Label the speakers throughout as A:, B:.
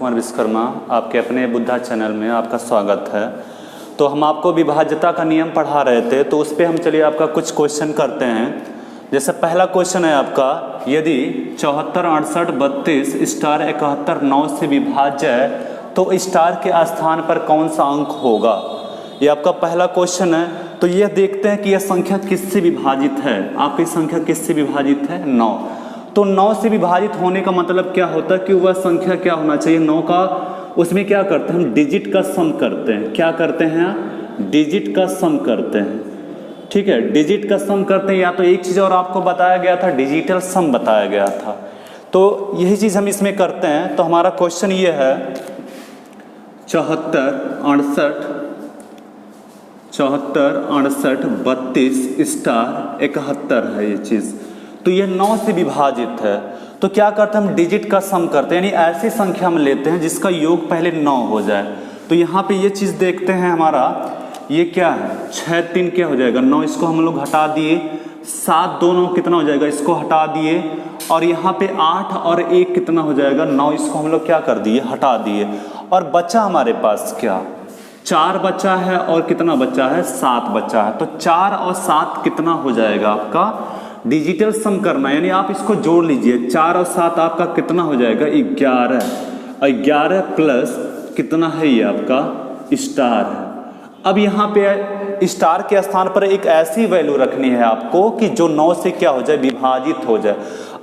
A: कुमार विश्वकर्मा, आपके अपने बुद्धा चैनल में आपका स्वागत है। तो हम आपको विभाज्यता का नियम पढ़ा रहे थे, तो उस पर हम चलिए आपका कुछ क्वेश्चन करते हैं। जैसे पहला क्वेश्चन है आपका, यदि 74, 68, 32 स्टार 71, 9 से विभाज्य है तो स्टार के स्थान पर कौन सा अंक होगा। ये आपका पहला क्वेश्चन है। तो यह देखते हैं कि यह संख्या किससे विभाजित है। आपकी संख्या किससे विभाजित है? 9। तो 9 से विभाजित होने का मतलब क्या होता है कि वह संख्या क्या होना चाहिए? 9 का उसमें क्या करते हैं हम? डिजिट का सम करते हैं। क्या करते हैं? डिजिट का सम करते हैं। ठीक है, डिजिट का सम करते हैं। या तो एक चीज़ और आपको बताया गया था, डिजिटल सम बताया गया था। तो यही चीज़ हम इसमें करते हैं। तो हमारा क्वेश्चन ये है 74, 68, 32 स्टार 71 है ये चीज़। तो ये 9 से विभाजित है। तो क्या करते हैं हम? डिजिट का सम करते हैं, यानी ऐसी संख्या हम लेते हैं जिसका योग पहले 9 हो जाए। तो यहाँ पे ये चीज़ देखते हैं हमारा, ये क्या है? 6 3 क्या हो जाएगा? 9। इसको हम लोग हटा दिए। 7 2 9 कितना हो जाएगा? इसको हटा दिए। और यहाँ पे 8 और 1 कितना हो जाएगा? 9। इसको हम लोग क्या कर दिए? हटा दिए। और बचा हमारे पास क्या? 4 बचा है। और कितना बचा है? 7 बचा है। तो 4 और 7 कितना हो जाएगा आपका? डिजिटल सम करना, यानी आप इसको जोड़ लीजिए। 4 और 7 आपका कितना हो जाएगा? 11। 11 प्लस कितना है? ये आपका स्टार है। अब यहाँ पे स्टार के स्थान पर एक ऐसी वैल्यू रखनी है आपको कि जो 9 से क्या हो जाए? विभाजित हो जाए।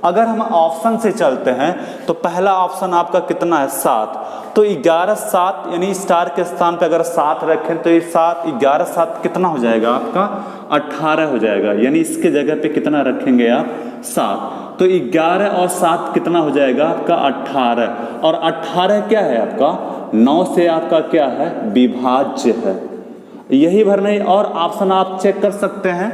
A: अगर हम ऑप्शन से चलते हैं तो पहला ऑप्शन आपका कितना है? 7। तो 11 7, यानी स्टार के स्थान पर अगर 7 रखें तो ये 7 11 7 कितना हो जाएगा आपका? 18 हो जाएगा। यानी इसके जगह पे कितना रखेंगे आप? 7। तो 11 और 7 कितना हो जाएगा आपका? 18। और 18 क्या है आपका? 9 से आपका क्या है? विभाज्य है। यही भर नहीं, और ऑप्शन आप चेक कर सकते हैं।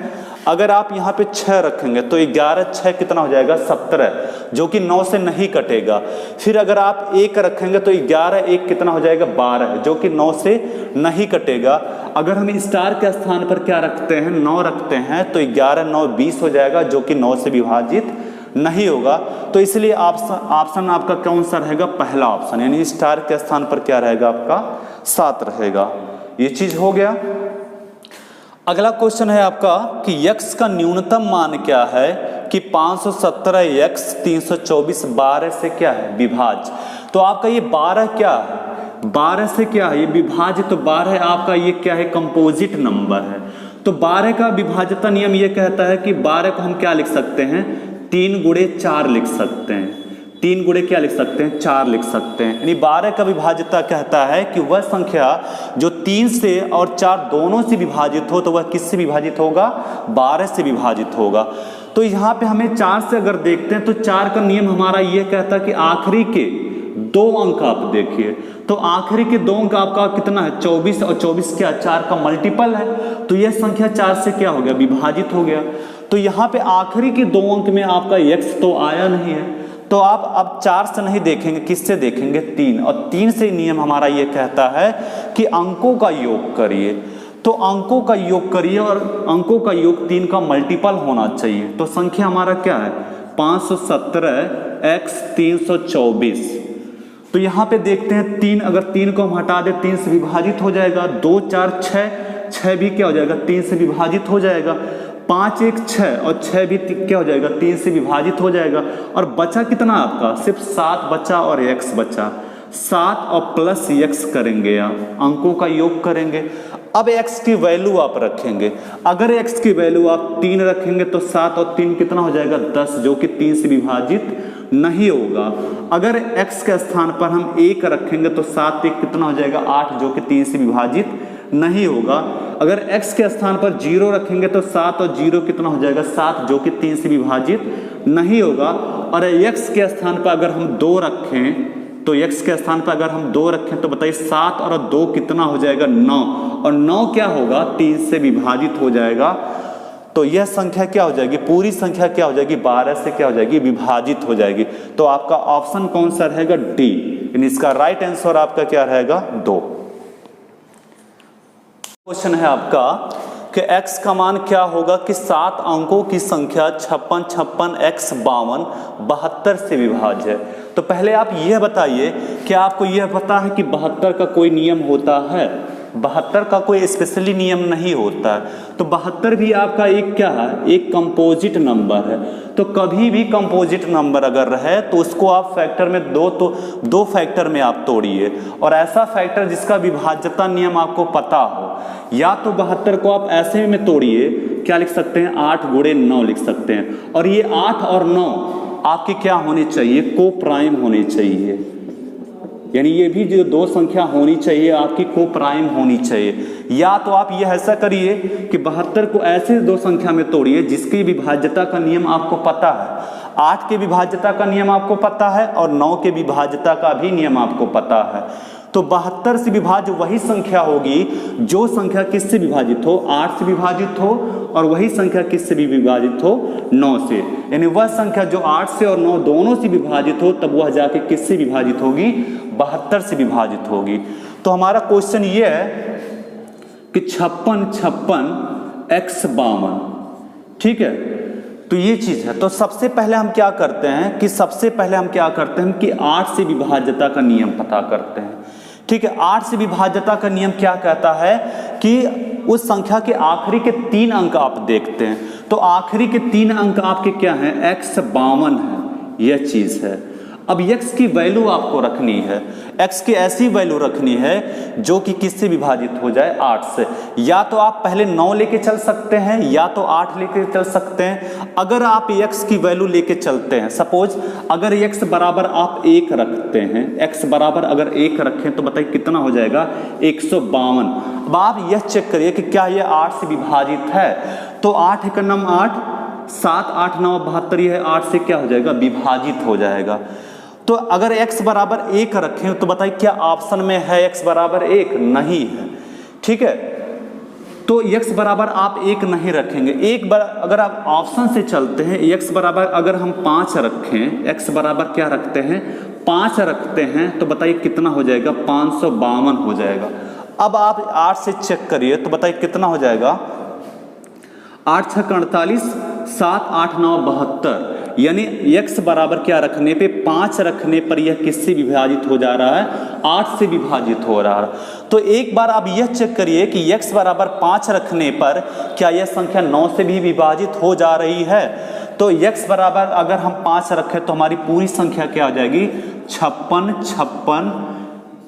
A: अगर आप यहाँ पे 6 रखेंगे तो 11 6 कितना हो जाएगा? 17, जो कि 9 से नहीं कटेगा। फिर अगर आप 1 रखेंगे तो 11 1 कितना हो जाएगा? 12, जो कि 9 से नहीं कटेगा। अगर हम स्टार के स्थान पर क्या रखते हैं? 9 रखते हैं तो 11 9 20 हो जाएगा, जो कि 9 से विभाजित नहीं होगा। तो इसलिए ऑप्शन आपका कौन सा रहेगा? पहला ऑप्शन, यानी स्टार के स्थान पर क्या रहेगा आपका? 7 रहेगा। ये चीज हो गया। अगला क्वेश्चन है आपका कि x का न्यूनतम मान क्या है कि 517 x 324 12 से क्या है? विभाज्य। तो आपका ये 12 क्या है? 12 से क्या है? ये विभाज्य। तो 12 आपका ये क्या है? कंपोजिट नंबर है। तो 12 का विभाज्यता नियम ये कहता है कि 12 को हम क्या लिख सकते हैं? 3 गुणे 4 लिख सकते हैं। 3 गुणे क्या लिख सकते हैं? 4 लिख सकते हैं। यानी 12 का विभाज्यता कहता है कि वह संख्या जो 3 से और 4 दोनों से विभाजित हो, तो वह किससे विभाजित होगा? 12 से विभाजित होगा। तो यहाँ पे हमें 4 से अगर देखते हैं तो 4 का नियम हमारा ये कहता है कि आखिरी के 2 अंक आप देखिए। तो आखिरी के 2 अंक आपका कितना है? 24। और 24 क्या? 4 का मल्टीपल है। तो यह संख्या 4 से क्या हो गया? विभाजित हो गया। तो यहाँ पे आखिरी के 2 अंक में आपका x तो आया नहीं है। तो आप अब 4 से नहीं देखेंगे, किससे देखेंगे? 3। और 3 से नियम हमारा ये कहता है कि अंकों का योग करिए। तो अंकों का योग करिए, और अंकों का योग 3 का मल्टीपल होना चाहिए। तो संख्या हमारा क्या है? 517 x 324। तो यहाँ पे देखते हैं 3, अगर 3 को हम हटा दे 3 से विभाजित हो जाएगा। 2 4 6, 6 भी क्या हो जाएगा? 3 से विभाजित हो जाएगा। 5 1 6, और 6 भी क्या हो जाएगा? 3 से विभाजित हो जाएगा। और बचा कितना आपका? सिर्फ 7 बचा और x बचा। 7 और प्लस x करेंगे, आप अंकों का योग करेंगे। अब x की वैल्यू आप रखेंगे। अगर x की वैल्यू आप 3 रखेंगे तो 7 और 3 कितना हो जाएगा? 10, जो कि 3 से विभाजित नहीं होगा। अगर x के स्थान पर हम 1 रखेंगे तो 7 1 कितना हो जाएगा? 8, जो कि 3 से विभाजित नहीं होगा। अगर x के स्थान पर 0 रखेंगे तो 7 और 0 कितना हो जाएगा? 7, जो कि 3 से विभाजित नहीं होगा। और x के स्थान पर अगर हम 2 रखें तो x के स्थान पर अगर हम 2 रखें तो बताइए 7 और 2 कितना हो जाएगा? 9। और 9 क्या होगा? 3 से विभाजित हो जाएगा। तो यह संख्या क्या हो जाएगी? पूरी संख्या क्या हो जाएगी? 12 से क्या हो जाएगी? विभाजित हो जाएगी। तो आपका ऑप्शन कौन सा रहेगा? डी। यानी इसका राइट आंसर आपका क्या रहेगा? 2। क्वेश्चन है आपका कि x का मान क्या होगा कि 7 अंकों की संख्या 56 56 x 52 72 से विभाज्य है। तो पहले आप यह बताइए, क्या आपको यह पता है कि 72 का कोई नियम होता है? 72 का कोई स्पेशली नियम नहीं होता है। तो 72 भी आपका एक क्या है, एक कंपोजिट नंबर है। तो कभी भी कंपोजिट नंबर अगर रहे तो उसको आप फैक्टर में दो फैक्टर में आप तोड़िए, और ऐसा फैक्टर जिसका विभाज्यता नियम आपको पता हो। या तो 72 को आप ऐसे में तोड़िए, क्या लिख सकते हैं, 8 गुणे 9 लिख सकते हैं। और ये 8 और 9 आपके क्या होने चाहिए, को प्राइम होने चाहिए, यानी ये भी जो दो संख्या होनी चाहिए आपकी को प्राइम होनी चाहिए। या तो आप ये ऐसा करिए कि 72 को ऐसे दो संख्या में तोड़िए जिसकी विभाज्यता का नियम आपको पता है। 8 के विभाज्यता का नियम आपको पता है और 9 के विभाज्यता का भी नियम आपको पता है। तो 72 से विभाज्य वही संख्या होगी जो संख्या किससे विभाजित हो, 8 से विभाजित हो, और वही संख्या किससे भी विभाजित हो, 9 से। यानी वह संख्या जो 8 से और 9 दोनों से विभाजित हो, तब वह जाके किससे विभाजित होगी, 72 से विभाजित होगी। तो हमारा क्वेश्चन ये है कि 56 56 x 52, ठीक है। तो ये चीज है। तो सबसे पहले हम क्या करते हैं कि 8 से विभाज्यता का नियम पता करते हैं, ठीक है। 8 से विभाज्यता का नियम क्या कहता है कि उस संख्या के आखिरी के 3 अंक आप देखते हैं। तो आखिरी के 3 अंक आपके क्या हैं, x 52 है, यह चीज है। अब x की वैल्यू आपको रखनी है, x की ऐसी वैल्यू रखनी है जो कि किससे विभाजित हो जाए, 8 से। या तो आप पहले 9 लेके चल सकते हैं या तो 8 लेके चल सकते हैं। अगर आप x की वैल्यू लेके चलते हैं, सपोज अगर x बराबर आप 1 रखते हैं, x बराबर अगर 1 रखें तो बताइए कितना हो जाएगा, 152। अब आप यह चेक करिए कि क्या यह 8 से विभाजित है। तो 8 एक नम 8, 7 8 9 72, यह 8 से क्या हो जाएगा, विभाजित हो जाएगा। तो अगर x बराबर 1 रखें तो बताइए क्या ऑप्शन में है x बराबर 1, नहीं है, ठीक है। तो x बराबर आप 1 नहीं रखेंगे। एक बार अगर आप ऑप्शन से चलते हैं, x बराबर अगर हम 5 रखें, x बराबर क्या रखते हैं, 5 रखते हैं, तो बताइए कितना हो जाएगा, 552 हो जाएगा। अब आप 8 से चेक करिए तो बताइए कितना हो जाएगा, 8 6 48, 7 8 9 72। यानी x बराबर क्या रखने पे, 5 रखने पर यह किससे विभाजित हो जा रहा है, 8 से विभाजित हो रहा है। तो एक बार आप यह चेक करिए कि x बराबर 5 रखने पर क्या यह संख्या 9 से भी विभाजित हो जा रही है। तो x बराबर अगर हम 5 रखें तो हमारी पूरी संख्या क्या हो जाएगी, 56 56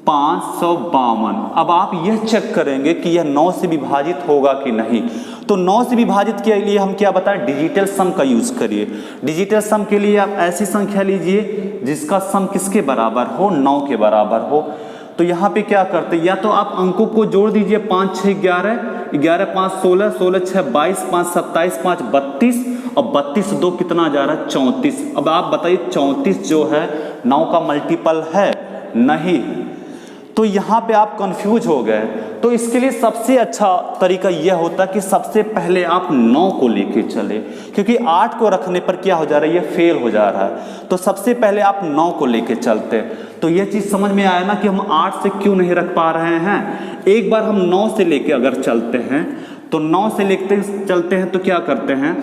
A: 552। अब आप यह चेक करेंगे कि यह 9 से विभाजित होगा कि नहीं। तो 9 से विभाजित के लिए हम क्या बताएं, डिजिटल सम का यूज करिए। डिजिटल सम के लिए आप ऐसी संख्या लीजिए जिसका सम किसके बराबर हो, 9 के बराबर हो। तो यहाँ पे क्या करते हैं, या तो आप अंकों को जोड़ दीजिए, 5 6 11, 11 5 16, 16 6 22, 5 27, 5 32, और 32 2 कितना जा रहा है, 34। अब आप बताइए 34 जो है 9 का मल्टीपल है, नहीं। तो यहाँ पे आप कंफ्यूज हो गए। तो इसके लिए सबसे अच्छा तरीका यह होता है कि सबसे पहले आप 9 को लेके चले, क्योंकि 8 को रखने पर क्या हो जा रहा है, ये फेल हो जा रहा है। तो सबसे पहले आप 9 को लेके चलते। तो ये चीज़ समझ में आया ना कि हम 8 से क्यों नहीं रख पा रहे हैं। एक बार हम 9 से लेके अगर चलते हैं तो 9 से लेके चलते हैं तो क्या करते हैं,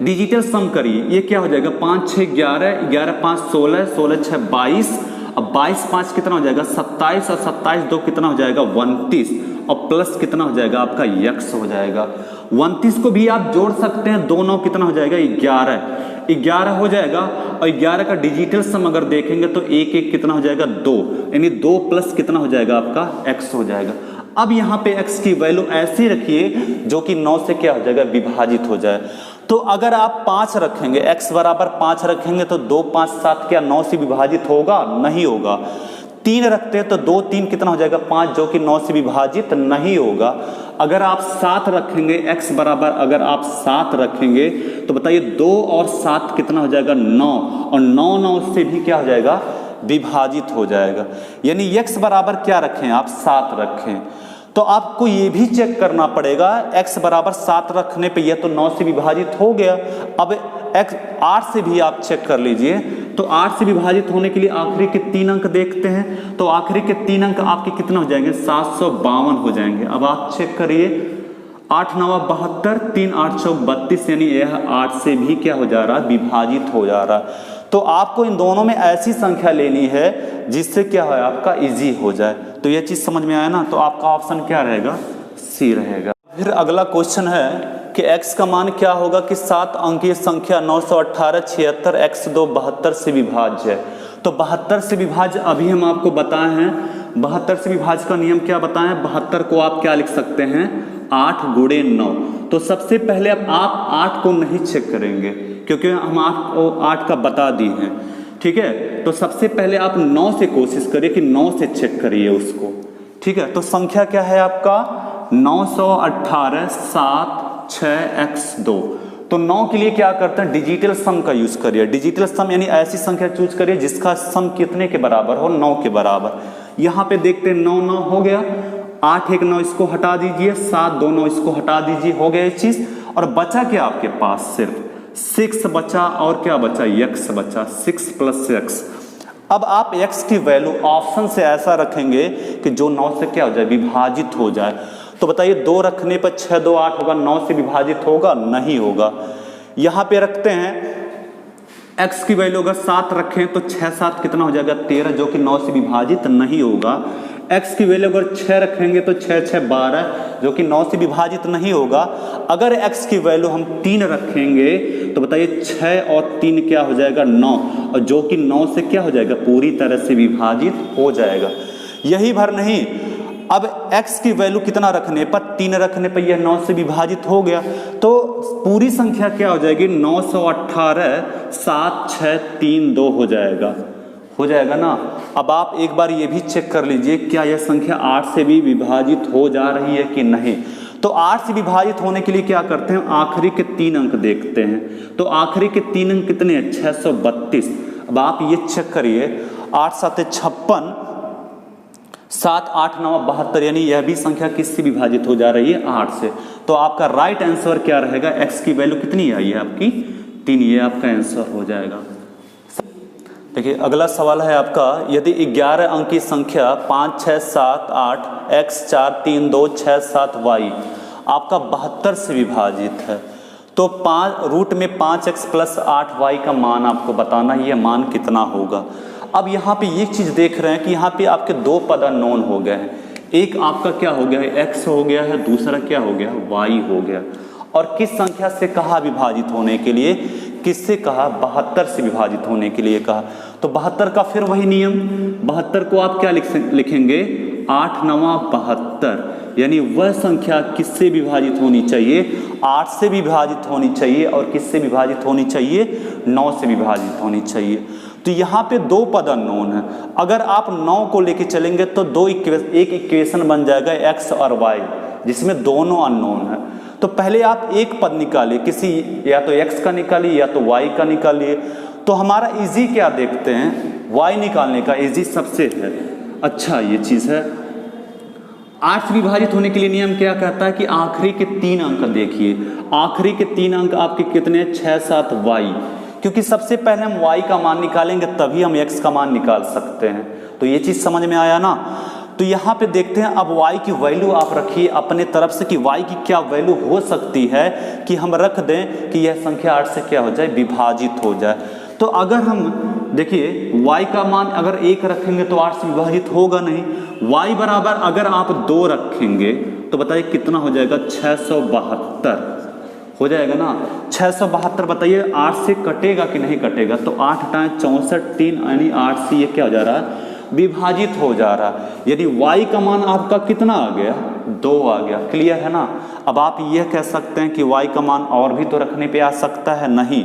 A: डिजिटल सम करिए। ये क्या हो जाएगा, 5 6 11, 11 5 16, 16 6 22, अब 22 5 कितना हो जाएगा, 27, और 27 2 कितना हो जाएगा, 29, और प्लस कितना हो जाएगा आपका, x हो जाएगा। 29 को भी आप जोड़ सकते हैं, 2 9 कितना हो जाएगा, 11 हो जाएगा। और 11 का डिजिटल सम अगर देखेंगे तो 1 1 कितना हो जाएगा, 2, यानी 2 प्लस कितना हो जाएगा आपका, x हो जाएगा। अब यहाँ पे x की वैल्यू ऐसी रखिए जो कि 9 से क्या हो जाएगा, विभाजित हो जाए। तो अगर आप 5 रखेंगे, x बराबर 5 रखेंगे तो 2 5 7 क्या 9 से विभाजित होगा, नहीं होगा। 3 रखते हैं तो 2 3 कितना हो जाएगा, 5, जो कि 9 से विभाजित नहीं होगा। अगर आप 7 रखेंगे, x बराबर अगर आप 7 रखेंगे तो बताइए 2 और 7 कितना हो जाएगा, 9, और 9 9 से भी क्या हो जाएगा, विभाजित हो जाएगा। यानी x बराबर क्या रखें आप, 7 रखें। तो आपको ये भी चेक करना पड़ेगा, x बराबर 7 रखने पे यह तो 9 से विभाजित हो गया। अब x 8 से भी आप चेक कर लीजिए। तो 8 से विभाजित होने के लिए आखिरी के 3 अंक देखते हैं। तो आखिरी के 3 अंक आपके कितना हो जाएंगे, 752 हो जाएंगे। अब आप चेक करिए, 8 9 72, 3 8 4 32, यानी यह 8 से भी क्या हो जा रहा है, विभाजित हो जा रहा है। तो आपको इन दोनों में ऐसी संख्या लेनी है जिससे क्या है आपका इजी हो जाए। तो ये चीज़ समझ में आया ना, तो आपका ऑप्शन क्या रहेगा, सी रहेगा। फिर अगला क्वेश्चन है कि x का मान क्या होगा कि 7 अंकीय संख्या 918 76 x2 72 से विभाज्य है। तो 72 से विभाज्य अभी हम आपको बताए हैं, 72 से विभाज्य का नियम क्या बताएं, 72 को आप क्या लिख सकते हैं, 8 गुणे 9। तो सबसे पहले अब आप 8 को नहीं चेक करेंगे क्योंकि हम आपको 8 का बता दिए हैं, ठीक है। तो सबसे पहले आप 9 से कोशिश करिए कि 9 से चेक करिए उसको, ठीक है। तो संख्या क्या है आपका 918 7 6 x2। तो 9 के लिए क्या करते हैं, डिजिटल सम का यूज करिए। डिजिटल सम यानी ऐसी संख्या चूज करिए जिसका सम कितने के बराबर हो, 9 के बराबर। यहाँ पे देखते हैं 9 9 हो गया, 8 1 9 इसको हटा दीजिए, 7 2 9 इसको हटा दीजिए, हो गया ये चीज। और बचा क्या आपके पास, सिर्फ 6 बचा और क्या बचा, x बचा, 6 + x। अब आप x की वैल्यू ऑप्शन से ऐसा रखेंगे कि जो 9 से क्या हो जाए, विभाजित हो जाए। तो बताइए 2 रखने पर 6 2 8 होगा, 9 से विभाजित होगा, नहीं होगा। यहाँ पे रखते हैं x की वैल्यू अगर 7 रखें तो 6 7 कितना हो जाएगा, 13, जो कि 9 से विभाजित नहीं होगा। x की वैल्यू अगर 6 रखेंगे तो 6 6 12, जो कि 9 से विभाजित नहीं होगा। अगर x की वैल्यू हम 3 रखेंगे तो बताइए 6 और 3 क्या हो जाएगा, 9, और जो कि 9 से क्या हो जाएगा, पूरी तरह से विभाजित हो जाएगा। यही भर नहीं, अब x की वैल्यू कितना रखने पर, 3 रखने पर यह 9 से विभाजित हो गया। तो पूरी संख्या क्या हो जाएगी, 918 7 6 3 2 हो जाएगा ना। अब आप एक बार ये भी चेक कर लीजिए क्या यह संख्या 8 से भी विभाजित हो जा रही है कि नहीं। तो 8 से विभाजित होने के लिए क्या करते हैं, आखिरी के 3 अंक देखते हैं। तो आखिरी के 3 अंक कितने हैं, 632। अब आप ये चेक करिए, 8 7 56, 7 8 9 72, यानी यह भी संख्या किससे विभाजित हो जा रही है, 8 से। तो आपका राइट आंसर क्या रहेगा, x की वैल्यू कितनी आई है आपकी, 3, ये आपका आंसर हो जाएगा। देखिए अगला सवाल है आपका, यदि 11 अंक की संख्या 5 6 7 8 x 4 3 2 6 7 y आपका 72 से विभाजित है, तो रूट में 5x + 8y का मान आपको बताना है, ये मान कितना होगा। अब यहाँ पे ये चीज़ देख रहे हैं कि यहाँ पे आपके 2 पद अननोन हो गए हैं। एक आपका क्या हो गया है, x हो गया है, दूसरा क्या हो गया, y हो गया। और किस संख्या से कहा विभाजित होने के लिए, किससे कहा, 72 से विभाजित होने के लिए कहा। तो 72 का फिर वही नियम, 72 को आप क्या लिखेंगे, 8 9 72, यानी वह संख्या किससे विभाजित होनी चाहिए, 8 से विभाजित होनी चाहिए। और किससे विभाजित होनी चाहिए, 9 से विभाजित होनी चाहिए। तो यहाँ पे 2 पद अननोन है। अगर आप 9 को लेके चलेंगे तो एक इक्वेशन बन जाएगा x और y, जिसमें दोनों अननोन है। तो पहले आप एक पद निकालिए, किसी या तो x का निकालिए या तो y का निकालिए। तो हमारा इजी क्या देखते हैं, y निकालने का इजी सबसे है अच्छा ये चीज़ है। 8 से विभाजित होने के लिए नियम क्या कहता है कि आखिरी के 3 अंक देखिए, आखिरी के 3 अंक आपके कितने, 6 7 y, क्योंकि सबसे पहले हम y का मान निकालेंगे तभी हम x का मान निकाल सकते हैं। तो ये चीज़ समझ में आया ना। तो यहाँ पे देखते हैं, अब y की वैल्यू आप रखिए अपने तरफ से कि y की क्या वैल्यू हो सकती है कि हम रख दें कि यह संख्या 8 से क्या हो जाए, विभाजित हो जाए। तो अगर हम देखिए y का मान अगर 1 रखेंगे तो 8 से विभाजित होगा नहीं। y बराबर अगर आप 2 रखेंगे तो बताइए कितना हो जाएगा, 672 हो जाएगा ना। 672 बताइए 8 से कटेगा कि नहीं कटेगा, तो 8 × 64 3, यानी 8 से ये क्या हो जा रहा है, विभाजित हो जा रहा है। यदि y का मान आपका कितना आ गया, 2 आ गया। क्लियर है ना। अब आप ये कह सकते हैं कि y का मान और भी तो रखने पे आ सकता है, नहीं,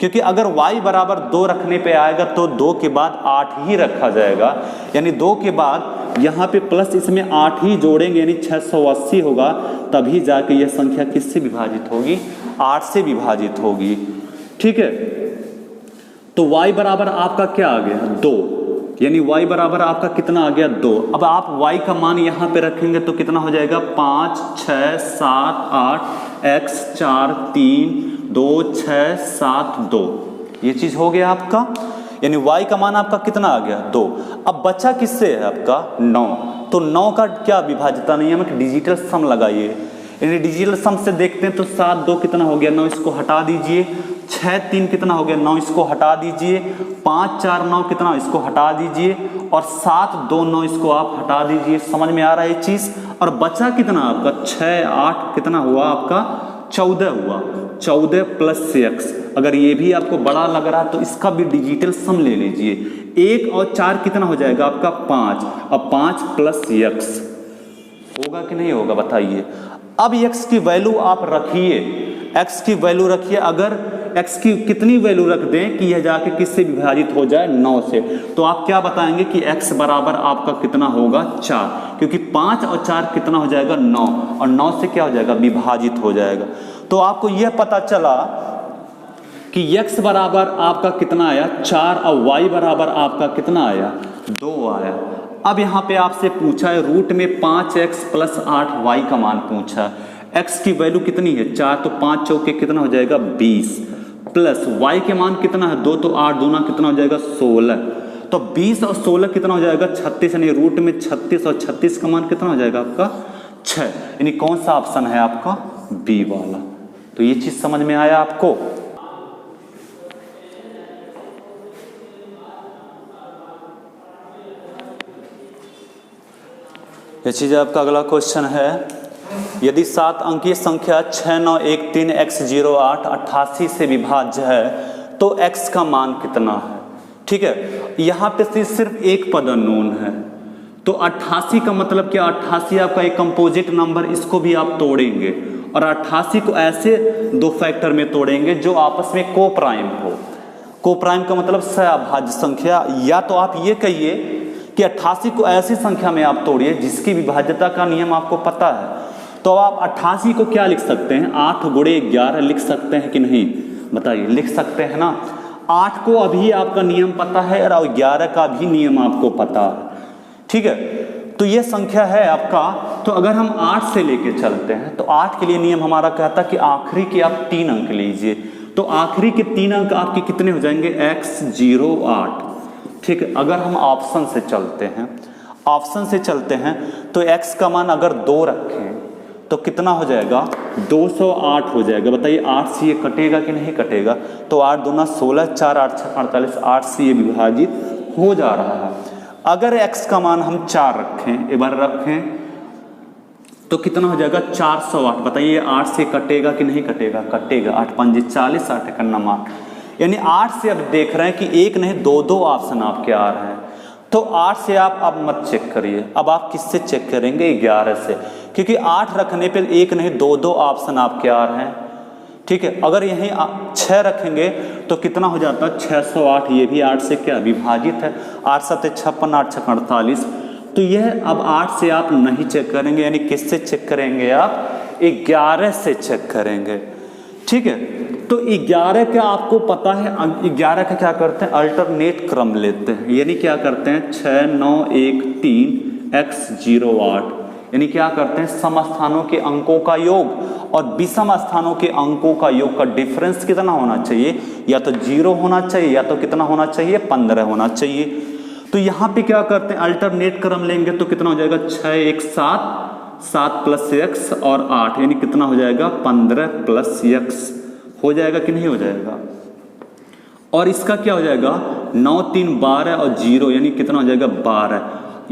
A: क्योंकि अगर y बराबर 2 रखने पे आएगा तो 2 के बाद 8 ही रखा जाएगा, यानी 2 के बाद यहाँ पे प्लस इसमें 8 ही जोड़ेंगे, यानी 680 होगा, तभी जाके यह संख्या किससे विभाजित होगी, 8 से विभाजित होगी। ठीक है, तो y बराबर आपका क्या आ गया, 2, यानी y बराबर आपका कितना आ गया, 2। अब आप y का मान यहाँ पे रखेंगे तो कितना हो जाएगा, 5 6 7 8 x 4 3 2 6 7 2, ये चीज हो गया आपका, यानी y का मान आपका कितना आ गया, 2। अब बचा किससे है आपका, 9। तो 9 का क्या विभाज्यता नियम है कि डिजिटल सम लगाइए, यानी डिजिटल सम से देखते हैं तो 7 2 कितना हो गया 9, इसको हटा दीजिए। 6 3 कितना हो गया 9, इसको हटा दीजिए। 5 4 9 कितना, इसको हटा दीजिए। और 7 2 9, इसको आप हटा दीजिए। समझ में आ रहा है ये चीज़। और बचा कितना आपका 6 8 कितना हुआ आपका 14 हुआ। 14 प्लस x, अगर ये भी आपको बड़ा लग रहा है तो इसका भी डिजिटल सम ले लीजिए। 1 और 4 कितना हो जाएगा आपका 5। अब 5 प्लस x होगा कि नहीं होगा बताइए। अब x की वैल्यू आप रखिए, x की वैल्यू रखिए। अगर x की कितनी वैल्यू रख दें कि यह जाके किससे विभाजित हो जाए 9 से, तो आप क्या बताएंगे कि x बराबर आपका कितना होगा 4, क्योंकि 5 और 4 कितना हो जाएगा 9, और 9 से क्या हो जाएगा विभाजित हो जाएगा। तो आपको यह पता चला कि x बराबर आपका कितना आया 4 और y बराबर आपका कितना आया 2 आया। अब यहाँ पे आपसे पूछा है रूट में 5x प्लस 8y का मान पूछा है। x की वैल्यू कितनी है 4, तो 5 चौके कितना हो जाएगा 20, प्लस y के मान कितना है 2, तो 8 दूना कितना हो जाएगा 16, तो 20 और 16 कितना हो जाएगा 36, यानी रूट में 36 और 36 का मान कितना हो जाएगा आपका 6, यानी कौन सा ऑप्शन है आपका बी वाला। तो ये चीज समझ में आया आपको। ये चीज आपका अगला क्वेश्चन है, यदि 7 अंकीय संख्या 6913x08 88 से विभाज्य है तो x का मान कितना है। ठीक है, यहाँ पे सिर्फ एक पद अननोन है, तो 88 का मतलब क्या, 88 आपका एक कंपोजिट नंबर, इसको भी आप तोड़ेंगे और 88 को ऐसे दो फैक्टर में तोड़ेंगे जो आपस में को प्राइम हो। को प्राइम का मतलब सहअभाज्य संख्या, या तो आप ये कहिए कि 88 को ऐसी संख्या में आप तोड़िए जिसकी विभाज्यता का नियम आपको पता है। तो आप 88 को क्या लिख सकते हैं 8 गुणे 11 लिख सकते हैं कि नहीं, बताइए लिख सकते हैं ना। 8 को अभी आपका नियम पता है और 11 का भी नियम आपको पता है। ठीक है, तो ये संख्या है आपका। तो अगर हम 8 से लेके चलते हैं तो 8 के लिए नियम हमारा कहता है कि आखिरी के आप 3 अंक लीजिए। तो आखिरी के 3 अंक आपके कितने हो जाएंगे x08। ठीक है, अगर हम ऑप्शन से चलते हैं, ऑप्शन से चलते हैं तो x का मान अगर 2 रखें तो कितना हो जाएगा 208 हो जाएगा। बताइए 8 से ये कटेगा कि नहीं कटेगा, तो 8 दूना 16, 4 8 6 48, 8 से ये विभाजित हो जा रहा है। अगर x का मान हम 4 रखें, एक बार रखें, तो कितना हो जाएगा 408। बताइए 8 से कटेगा कि नहीं कटेगा, कटेगा। 8 5 40, 8 1 9, यानी 8 से अब देख रहे हैं कि एक नहीं 2 ऑप्शन आपके आ रहे हैं। तो 8 से आप अब मत चेक करिए, अब आप किससे चेक करेंगे 11 से, क्योंकि 8 रखने पे एक नहीं 2 ऑप्शन आपके आ रहे हैं। ठीक है, अगर यहीं 6 रखेंगे तो कितना हो जाता है 608, ये भी 8 से क्या विभाजित है। 8 7 56, 8 6 48, तो यह अब 8 से आप नहीं चेक करेंगे, यानी किससे चेक करेंगे आप 11 से चेक करेंगे। ठीक है, तो 11 का आपको पता है, 11 का क्या करते हैं अल्टरनेट क्रम लेते हैं, यानी क्या करते हैं 6 9 1 3 x08, यानी क्या करते हैं समस्थानों के अंकों का योग और विषम स्थानों के अंकों का योग का डिफरेंस कितना होना चाहिए, या तो 0 होना चाहिए या तो कितना होना चाहिए 15 होना चाहिए। तो यहाँ पे क्या करते हैं अल्टरनेट क्रम लेंगे तो कितना हो जाएगा 6 1 7, 7 प्लस x और 8, यानी कितना हो जाएगा 15 प्लस x हो जाएगा कि नहीं हो जाएगा। और इसका क्या हो जाएगा 9 3 12 और 0, यानी कितना हो जाएगा 12।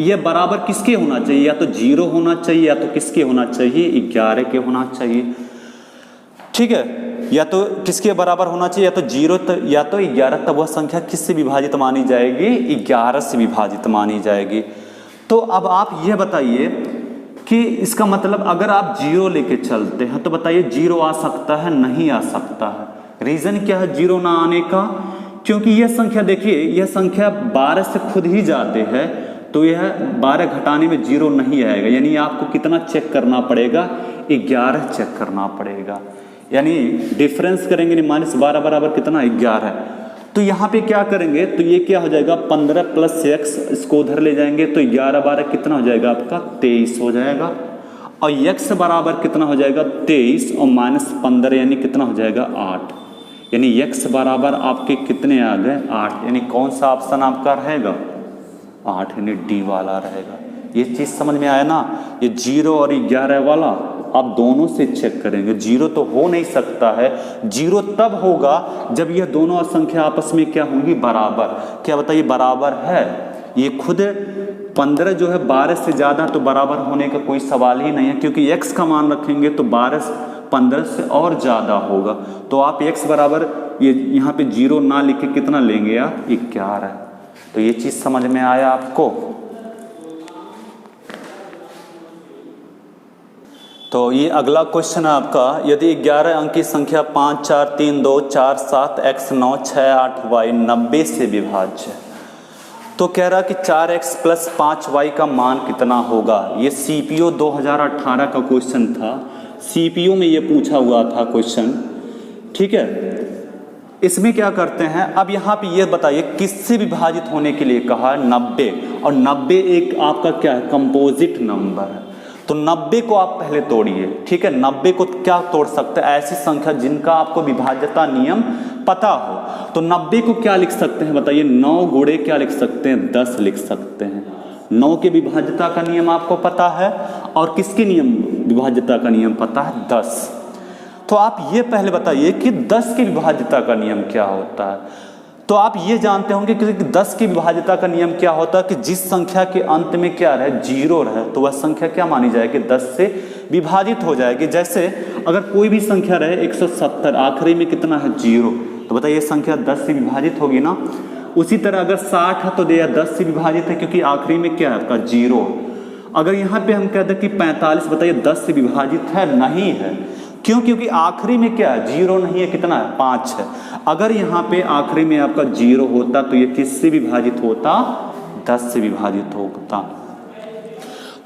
A: ये बराबर किसके होना चाहिए, या तो 0 होना चाहिए या तो किसके होना चाहिए 11 के होना चाहिए। ठीक है, या तो किसके बराबर होना चाहिए, या तो 0 या तो 11, तब वह संख्या किससे विभाजित मानी जाएगी 11 से विभाजित मानी जाएगी। तो अब आप यह बताइए कि इसका मतलब अगर आप 0 लेके चलते हैं तो बताइए 0 आ सकता है नहीं आ सकता है। रीजन क्या है 0 ना आने का, क्योंकि यह संख्या देखिए यह संख्या 12 से खुद ही जाते हैं, तो यह 12 घटाने में 0 नहीं आएगा, यानी आपको कितना चेक करना पड़ेगा 11 चेक करना पड़ेगा, यानी डिफरेंस करेंगे -12 बराबर कितना 11। तो यहाँ पे क्या करेंगे तो ये क्या हो जाएगा 15 प्लस x, इसको उधर ले जाएंगे तो 11 12 कितना हो जाएगा आपका 23 हो जाएगा, और x बराबर कितना हो जाएगा 23 और -15 यानी कितना हो जाएगा 8, यानी x बराबर आपके कितने आ गए 8, यानी कौन सा ऑप्शन आपका रहेगा 8, यानी डी वाला रहेगा। ये चीज़ समझ में आया ना, ये 0 और 11 वाला आप दोनों से चेक करेंगे, जीरो तो हो नहीं सकता है। जीरो तब होगा जब यह दोनों संख्या आपस में क्या होंगी, बराबर। क्या बताइए, बराबर है? ये खुद 15 जो है 12 से ज़्यादा, तो बराबर होने का कोई सवाल ही नहीं है, क्योंकि x का मान रखेंगे तो 12 15 से और ज़्यादा होगा। तो आप x बराबर ये यहाँ पे जीरो ना लिख के कितना लेंगे आप, 11। तो ये चीज़ समझ में आया आपको? तो ये अगला क्वेश्चन है आपका, यदि 11 अंक की संख्या 5 4 3 2 4 7 x 9 6 8 y 90 से विभाज्य, तो कह रहा कि 4x प्लस 5y का मान कितना होगा। ये CPO 2018 का क्वेश्चन था, CPO में ये पूछा हुआ था क्वेश्चन, ठीक है। इसमें क्या करते हैं, अब यहाँ पे ये बताइए किससे विभाजित होने के लिए कहा, 90, और 90 एक आपका क्या है, कंपोजिट नंबर है। तो 90 को आप पहले तोड़िए, ठीक है। 90 को क्या तोड़ सकते हैं, ऐसी संख्या जिनका आपको विभाज्यता नियम पता हो। तो 90 को क्या लिख सकते हैं बताइए, 9 गुणे क्या लिख सकते हैं, 10 लिख सकते हैं। 9 के विभाज्यता का नियम आपको पता है, और किसके नियम विभाज्यता का नियम पता है, 10। तो आप ये पहले बताइए कि 10 की विभाज्यता का नियम क्या होता है। तो आप ये जानते होंगे कि 10 की विभाज्यता का नियम क्या होता है कि जिस संख्या के अंत में क्या रहे, जीरो रहे, तो वह संख्या क्या मानी जाएगी, 10 से विभाजित हो जाएगी। जैसे अगर कोई भी संख्या रहे 170, आखिरी में कितना है, जीरो, तो बताइए संख्या 10 से विभाजित होगी ना। उसी तरह अगर 60 है तो 10 से विभाजित है, क्योंकि आखिरी में क्या है आपका, जीरो। अगर यहाँ पे हम कहते हैं कि 45, बताइए 10 से विभाजित है, नहीं है। क्यों? क्योंकि आखिरी में क्या है, जीरो नहीं है, कितना है, 5 है। अगर यहाँ पे आखिरी में आपका जीरो होता तो ये किससे विभाजित होता, 10 से विभाजित होता।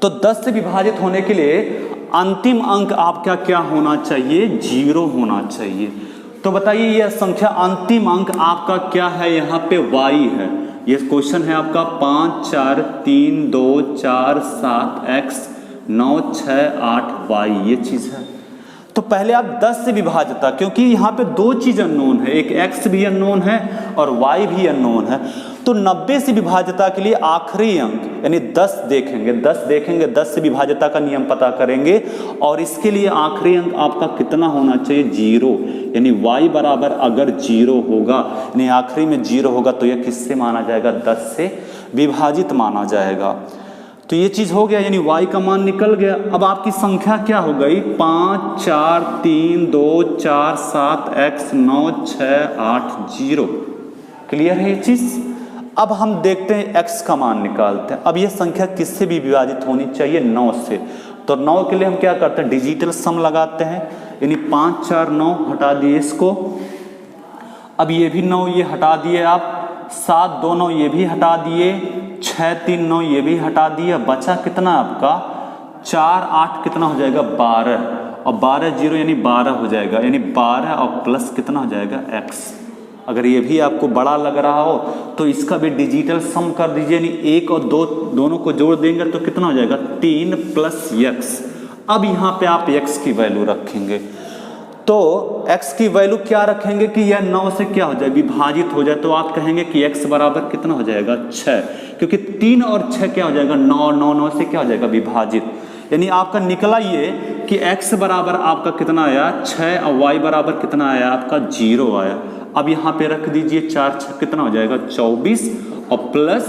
A: तो 10 से विभाजित होने के लिए अंतिम अंक आपका क्या होना चाहिए, जीरो होना चाहिए। तो बताइए यह संख्या अंतिम अंक आपका क्या है, यहाँ पे y है। ये क्वेश्चन है आपका 5 4 3 2 4 7 x 9 6 8 y, ये चीज है। तो पहले आप 10 से विभाज्यता, क्योंकि यहाँ पे दो चीज अननोन है, एक x भी अननोन है और y भी अननोन है। तो 90 से विभाज्यता के लिए आखिरी अंक यानी 10 देखेंगे, 10 से विभाज्यता का नियम पता करेंगे, और इसके लिए आखिरी अंक आपका कितना होना चाहिए, जीरो। यानी y बराबर अगर जीरो होगा, यानी आखिरी में जीरो होगा, तो यह किससे माना जाएगा, 10 से विभाजित माना जाएगा। तो ये चीज हो गया, यानी y का मान निकल गया। अब आपकी संख्या क्या हो गई, 5 4 3 2 4 7 x 9 6 8 0। क्लियर है ये चीज? अब हम देखते हैं x का मान निकालते हैं। अब ये संख्या किससे भी विभाजित होनी चाहिए, 9 से। तो 9 के लिए हम क्या करते हैं, डिजिटल सम लगाते हैं, यानी 5 4 9 हटा दिए इसको। अब ये भी 9 ये हटा दिए आप, 7 2 9 ये भी हटा दिए, 6 3 9 ये भी हटा दिया। बचा कितना आपका, 4 8 कितना हो जाएगा, 12, और 12 0 यानी 12 हो जाएगा, यानी 12 और प्लस कितना हो जाएगा, x। अगर ये भी आपको बड़ा लग रहा हो तो इसका भी डिजिटल सम कर दीजिए, यानी 1 और 2 दोनों को जोड़ देंगे तो कितना हो जाएगा, 3 प्लस x। अब यहाँ पे आप x की वैल्यू रखेंगे, तो x की वैल्यू क्या रखेंगे कि यह 9 से क्या हो जाए, विभाजित हो जाए। तो आप कहेंगे कि x बराबर कितना हो जाएगा, 6, क्योंकि 3 और 6 क्या हो जाएगा, 9, 9 9 से क्या हो जाएगा, विभाजित। यानी आपका निकला ये कि x बराबर आपका कितना आया, 6, और y बराबर कितना आया आपका, 0 आया। अब यहाँ पे रख दीजिए 4 6 कितना हो जाएगा, 24, और प्लस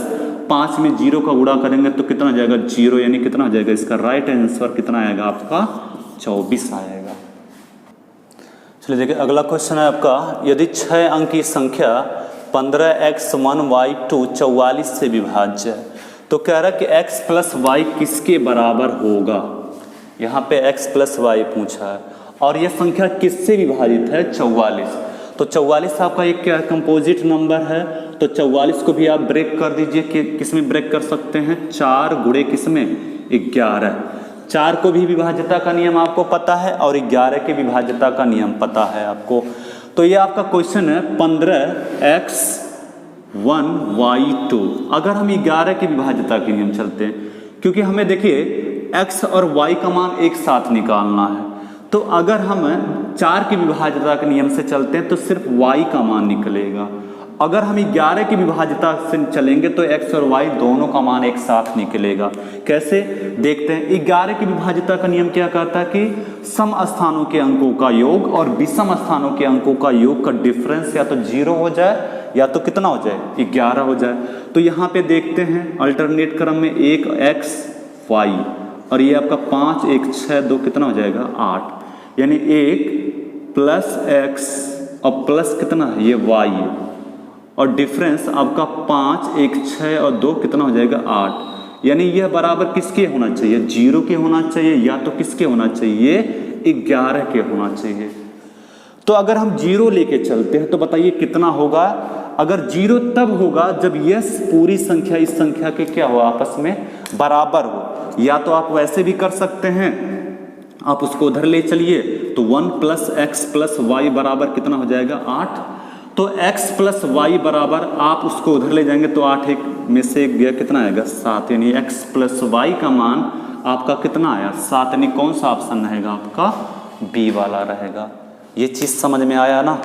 A: 5 में 0 का गुणा करेंगे तो कितना हो जाएगा, 0, यानी कितना हो जाएगा, इसका राइट आंसर कितना आएगा आपका, 24 आएगा। चलिए देखिए अगला क्वेश्चन है आपका, यदि 6 अंक की संख्या 15x1y2 44 से विभाज्य है, तो कह रहा है कि x प्लस y किसके बराबर होगा। यहाँ पे x प्लस y पूछा है, और यह संख्या किससे विभाजित है, 44। तो 44 आपका एक क्या कंपोजिट नंबर है, तो 44 को भी आप ब्रेक कर दीजिए कि किसमें ब्रेक कर सकते हैं, 4 गुणे किसमें, 11। 4 को भी विभाज्यता का नियम आपको पता है, और 11 के विभाज्यता का नियम पता है आपको। तो ये आपका क्वेश्चन है 15x1y2। अगर हम 11 के विभाज्यता के नियम चलते हैं, क्योंकि हमें देखिए x और y का मान एक साथ निकालना है, तो अगर हम 4 की विभाज्यता के नियम से चलते हैं तो सिर्फ y का मान निकलेगा, अगर हम 11 की विभाज्यता से चलेंगे तो x और y दोनों का मान एक साथ निकलेगा। कैसे देखते हैं। 11 की विभाज्यता का नियम क्या कहता है कि सम स्थानों के अंकों का योग और विषम स्थानों के अंकों का योग का डिफरेंस या तो 0 हो जाए या तो कितना हो जाए, 11 हो जाए। तो यहाँ पे देखते हैं अल्टरनेट क्रम में 1 x y और ये आपका 5 1 6 2 कितना हो जाएगा 8, यानी 1 प्लस x और प्लस कितना है ये y है और डिफरेंस आपका 5 1 6 और 2 कितना हो जाएगा 8, यानी यह बराबर किसके होना चाहिए, 0 के होना चाहिए या तो किसके होना चाहिए 11 के होना चाहिए। तो अगर हम 0 लेके चलते हैं तो बताइए कितना होगा। अगर 0 तब होगा जब यह पूरी संख्या इस संख्या के क्या हो आपस में बराबर हो। या तो आप वैसे भी कर सकते हैं, आप उसको उधर ले चलिए तो 1 प्लस एक्स प्लस वाई बराबर कितना हो जाएगा 8। तो x प्लस वाई बराबर आप उसको उधर ले जाएंगे तो 8 एक में से एक गया कितना आएगा 7, यानी x प्लस वाई का मान आपका कितना आया 7, यानी कौन सा ऑप्शन रहेगा आपका बी वाला रहेगा। ये चीज समझ में आया ना।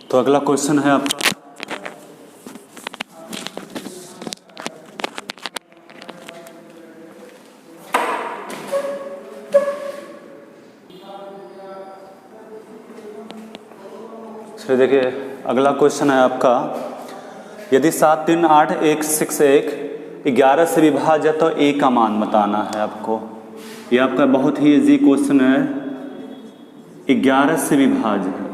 A: तो अगला क्वेश्चन है आपका देखिए अगला क्वेश्चन है आपका, यदि 7 3 8 1 6 1 11 से विभाज्य है तो a का मान बताना है आपको। ये आपका बहुत ही इजी क्वेश्चन है। 11 से विभाज्य है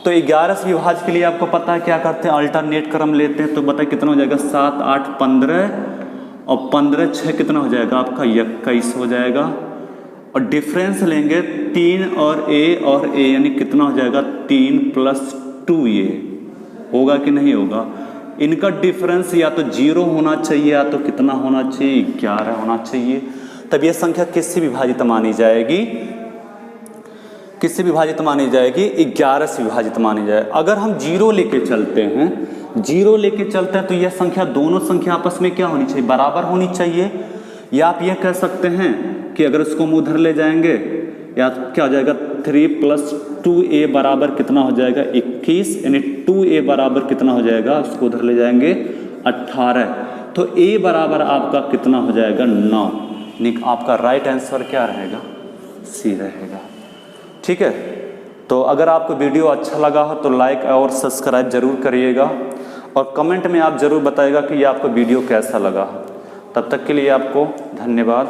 A: तो 11 से विभाज्य के लिए आपको पता है क्या करते हैं, अल्टरनेट क्रम लेते हैं। तो बताइए कितना हो जाएगा 7 8 15 और 15 6 कितना हो जाएगा आपका 21 हो जाएगा। और डिफरेंस लेंगे 3 और a यानी कितना हो जाएगा 3 प्लस 2a होगा कि नहीं होगा। इनका डिफरेंस या तो 0 होना चाहिए या तो कितना होना चाहिए 11 होना चाहिए। तब यह संख्या किससे विभाजित मानी जाएगी, किससे विभाजित मानी जाएगी 11 से विभाजित मानी जाए। अगर हम 0 लेके चलते हैं, 0 लेके चलते हैं तो यह संख्या दोनों संख्या आपस में क्या होनी चाहिए बराबर होनी चाहिए। या आप यह कह सकते हैं कि अगर इसको हम उधर ले जाएंगे या क्या हो जाएगा 3 प्लस 2a बराबर कितना हो जाएगा 21, यानी 2a बराबर कितना हो जाएगा, उसको उधर ले जाएंगे 18। तो a बराबर आपका कितना हो जाएगा 9, यानी आपका राइट आंसर क्या रहेगा सी रहेगा। ठीक है। तो अगर आपको वीडियो अच्छा लगा हो तो लाइक और सब्सक्राइब जरूर करिएगा और कमेंट में आप जरूर बताइएगा कि ये आपको वीडियो कैसा लगा। तब तक के लिए आपको धन्यवाद।